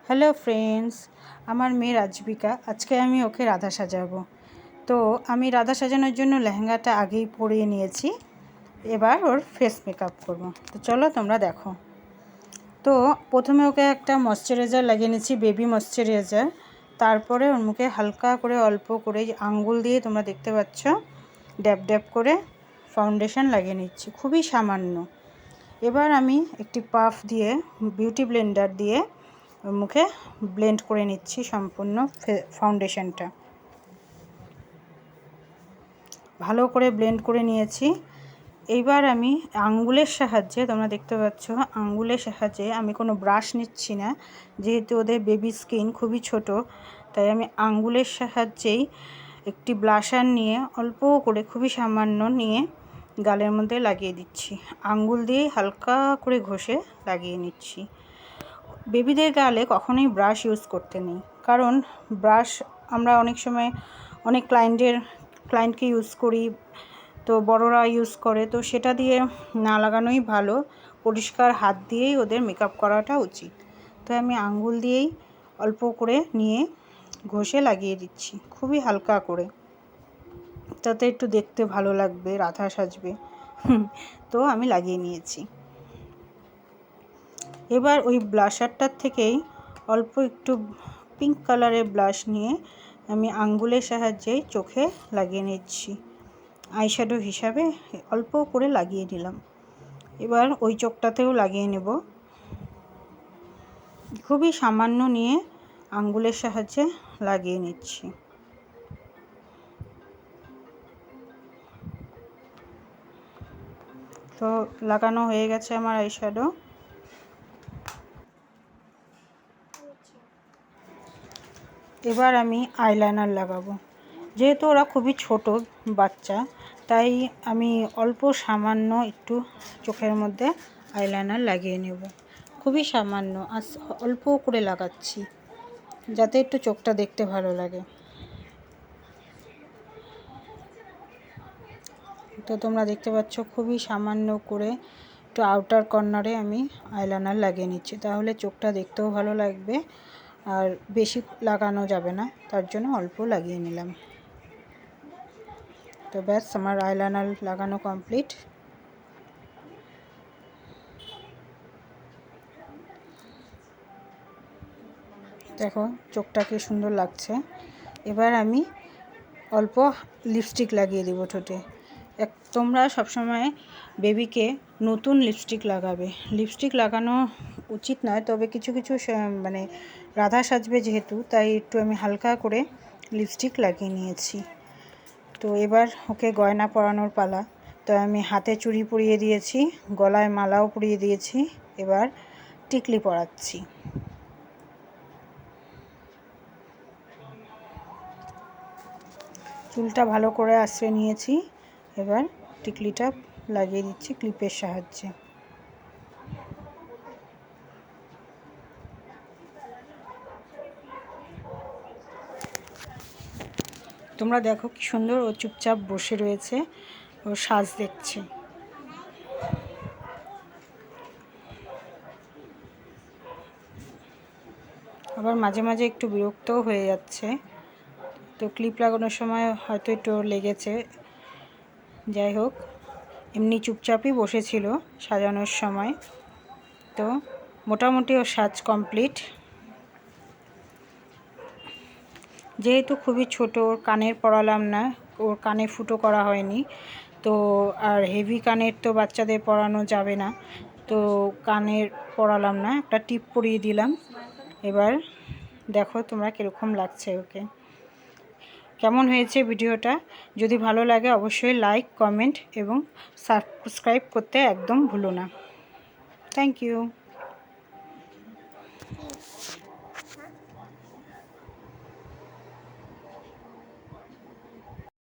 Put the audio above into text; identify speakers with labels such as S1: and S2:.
S1: Hello friends, আমার মেয়ে রাজবিকা, আজকে আমি ওকে রাধা সাজাবো। তো আমি রাধা সাজানোর জন্য লেহেঙ্গাটা আগেই পরিয়ে নিয়েছি। এবার ওর ফেস মেকআপ করব। তো চলো তোমরা দেখো। তো প্রথমে ওকে একটা ময়শ্চারাইজার লাগিয়ে নিয়েছি, বেবি ময়শ্চারাইজার। তারপরে ওর মুখে হালকা করে অল্প করে আঙ্গুল দিয়ে তোমরা দেখতে পাচ্ছ ড্যাব ড্যাব করে ফাউন্ডেশন লাগিয়ে নিচ্ছি, খুবই সামান্য। এবার আমি একটি পাফ দিয়ে বিউটি ব্লেন্ডার দিয়ে মুখে ব্লেন্ড করে নিচ্ছি সম্পূর্ণ ফাউন্ডেশনটা। ভালো করে ব্লেন্ড করে নিয়েছি। এইবার আমি আঙ্গুলের সাহায্যে, তোমরা দেখতে পাচ্ছ আঙ্গুলের সাহায্যে, আমি কোনো ব্রাশ নিচ্ছি না, যেহেতু ওদের বেবি স্কিন খুবই ছোট, তাই আমি আঙ্গুলের সাহায্যেই একটি ব্লাশার নিয়ে অল্প করে, খুবই সামান্য নিয়ে গালের মধ্যে লাগিয়ে দিচ্ছি। আঙ্গুল দিয়ে হালকা করে ঘষে লাগিয়ে নিচ্ছি। বেবিদের গালে কখনোই ব্রাশ ইউজ করতে নেই, কারণ ব্রাশ আমরা অনেক সময় অনেক ক্লায়েন্টকে ইউজ করি, তো বড়রা ইউজ করে, তো সেটা দিয়ে না লাগানোই ভালো। পরিষ্কার হাত দিয়েই ওদের মেকআপ করাটা উচিত। তো আমি আঙ্গুল দিয়েই অল্প করে নিয়ে ঘষে লাগিয়ে দিচ্ছি, খুবই হালকা করে, তাতে একটু দেখতে ভালো লাগবে, রাধা সাজবে। তো আমি লাগিয়ে নিয়েছি। এবার ওই ব্লাশারটার থেকেই অল্প একটু পিঙ্ক কালারের ব্লাশ নিয়ে আমি আঙ্গুলের সাহায্যে চোখে লাগিয়ে নিচ্ছি, আইশ্যাডো হিসাবে অল্প করে লাগিয়ে নিলাম। এবার ওই চোখটাতেও লাগিয়ে নেব, খুবই সামান্য নিয়ে আঙ্গুলের সাহায্যে লাগিয়ে নিচ্ছি। তো লাগানো হয়ে গেছে আমার আইশ্যাডো। এবার আমি আইলাইনার লাগাবো। যেহেতু ওরা খুবই ছোট বাচ্চা, তাই আমি অল্প সামান্য একটু চোখের মধ্যে আইলাইনার লাগিয়ে নেব, খুবই সামান্য, আর অল্প করে লাগাচ্ছি যাতে একটু চোখটা দেখতে ভালো লাগে। তো তোমরা দেখতে পাচ্ছ খুবই সামান্য করে একটু আউটার কর্নারে আমি আইলাইনার লাগিয়ে নিচ্ছি, তাহলে চোখটা দেখতেও ভালো লাগবে, আর বেশি লাগানো যাবে না, তার জন্য অল্প লাগিয়ে নিলাম। তো ব্যাস, আমার আইলাইনার লাগানো কমপ্লিট। দেখো চোখটা কি সুন্দর লাগছে। এবার আমি অল্প লিপস্টিক লাগিয়ে দেবো ঠোঁটে। তোমরা সবসময় বেবিকে নতুন লিপস্টিক লাগাবে। লিপস্টিক লাগানো উচিত নয়, তবে কিছু কিছু মানে রাধা সাজবে যেহেতু, তাই একটু আমি হালকা করে লিপস্টিক লাগিয়ে নিয়েছি। তো এবার ওকে গয়না পরানোর পালা। তো আমি হাতে চুড়ি পরিয়ে দিয়েছি, গলায় মালাও পরিয়ে দিয়েছি, এবার টিকলি পরাচ্ছি। চুলটা ভালো করে আঁচড়ে নিয়েছি, এবার টিকলিটা লাগিয়ে দিচ্ছি ক্লিপের সাহায্যে। তোমরা দেখো কি সুন্দর ও চুপচাপ বসে রয়েছে, ও সাজ দেখছে। আবার মাঝে মাঝে একটু বিরক্তও হয়ে যাচ্ছে, তো ক্লিপ লাগানোর সময় হয়তো একটু লেগেছে। যাই হোক, এমনি চুপচাপই বসেছিল সাজানোর সময়। তো মোটামুটি ওর সাজ কমপ্লিট। যেহেতু খুবই ছোট, ওর কানের পরালাম না, ওর কানে ফুটো করা হয়নি, তো আর হেভি কানের তো বাচ্চাদের পরানো যাবে না, তো কানের পরালাম না, একটা টিপ পরিয়ে দিলাম। এবার দেখো তোমরা কীরকম লাগছে ওকে। কেমন হয়েছে ভিডিওটা? যদি ভালো লাগে অবশ্যই লাইক, কমেন্ট এবং সাবস্ক্রাইব করতে একদম ভুলো না। Thank you.